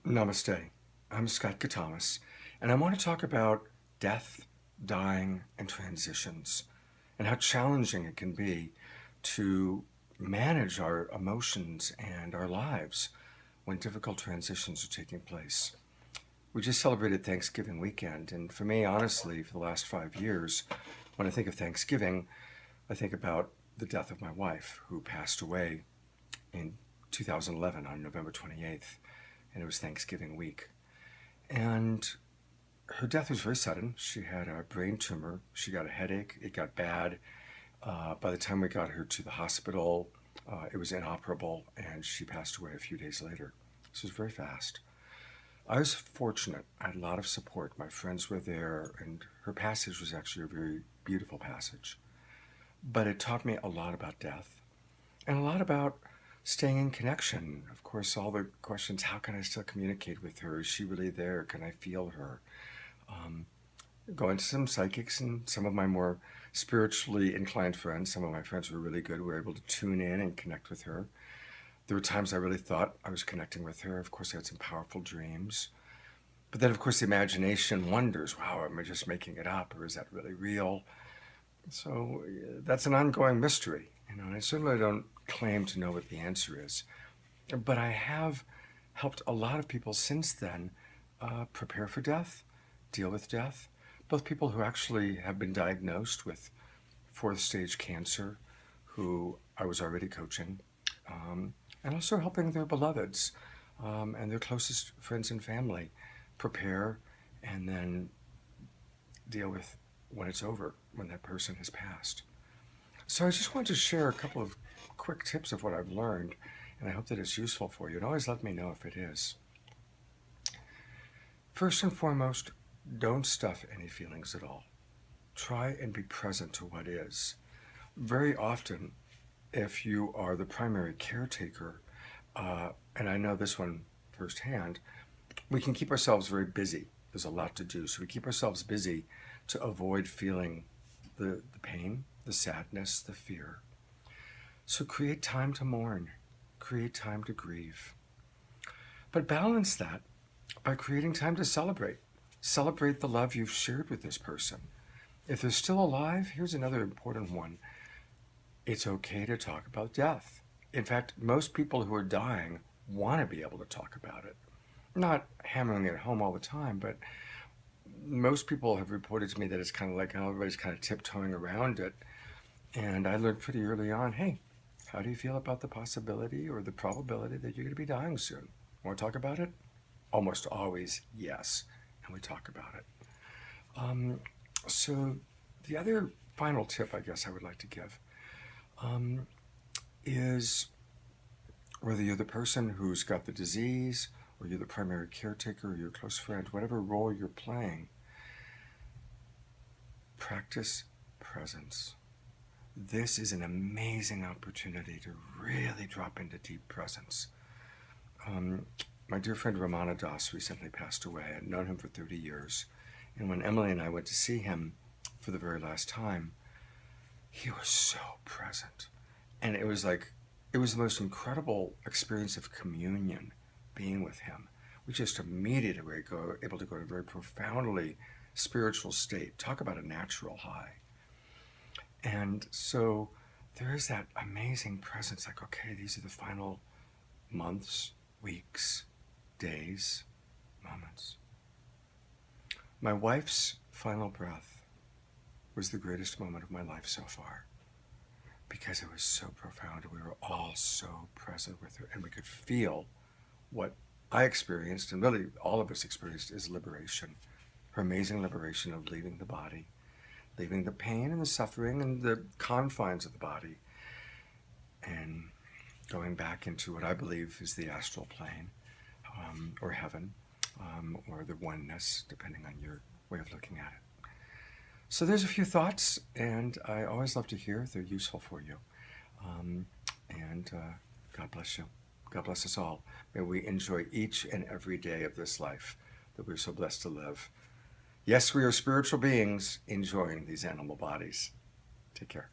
Namaste. I'm Scott Katamas, and I want to talk about death, dying, and transitions, and how challenging it can be to manage our emotions and our lives when difficult transitions are taking place. We just celebrated Thanksgiving weekend, and for me, honestly, for the last 5 years, when I think of Thanksgiving, I think about the death of my wife, who passed away in 2011 on November 28th, and it was Thanksgiving week. And her death was very sudden. She had a brain tumor. She got a headache. It got bad. By the time we got her to the hospital, it was inoperable, and she passed away a few days later. This was very fast. I was fortunate. I had a lot of support. My friends were there, and her passage was actually a very beautiful passage. But it taught me a lot about death and a lot about staying in connection. Of course, all the questions: how can I still communicate with her? Is she really there? Can I feel her? Going to some psychics and some of my more spiritually inclined friends. Some of my friends were really good, were able to tune in and connect with her. There were times I really thought I was connecting with her. Of course, I had some powerful dreams. But then, of course, the imagination wonders, wow, am I just making it up, or is that really real? So that's an ongoing mystery, and I certainly don't claim to know what the answer is. But I have helped a lot of people since then prepare for death, deal with death, both people who actually have been diagnosed with fourth stage cancer, who I was already coaching, and also helping their beloveds and their closest friends and family prepare and then deal with when it's over, when that person has passed. So I just wanted to share a couple of quick tips of what I've learned, and I hope that it's useful for you. And always let me know if it is. First and foremost, don't stuff any feelings at all. Try and be present to what is. Very often, if you are the primary caretaker, and I know this one firsthand, we can keep ourselves very busy. There's a lot to do. So we keep ourselves busy to avoid feeling the pain, the sadness, the fear. So create time to mourn, create time to grieve. But balance that by creating time to celebrate. Celebrate the love you've shared with this person. If they're still alive, here's another important one. It's okay to talk about death. In fact, most people who are dying want to be able to talk about it. Not hammering it home all the time, but most people have reported to me that it's kind of like everybody's kind of tiptoeing around it. And I learned pretty early on, hey, how do you feel about the possibility or the probability that you're going to be dying soon? Want to talk about it? Almost always, yes. And we talk about it. So the other final tip I guess I would like to give is whether you're the person who's got the disease or you're the primary caretaker or your close friend, whatever role you're playing, practice presence. This is an amazing opportunity to really drop into deep presence. My dear friend Ramana Das recently passed away. I'd known him for 30 years. And when Emily and I went to see him for the very last time, he was so present. And it was the most incredible experience of communion being with him. We just immediately were able to go to a very profoundly spiritual state. Talk about a natural high. And so there is that amazing presence, like, okay, these are the final months, weeks, days, moments. My wife's final breath was the greatest moment of my life so far because it was so profound. We were all so present with her, and we could feel what I experienced, and really all of us experienced, is liberation. Her amazing liberation of leaving the body, leaving the pain and the suffering and the confines of the body, and going back into what I believe is the astral plane, or heaven, or the oneness, depending on your way of looking at it. So there's a few thoughts, and I always love to hear if they're useful for you. And God bless you. God bless us all. May we enjoy each and every day of this life that we're so blessed to live. Yes, we are spiritual beings enjoying these animal bodies. Take care.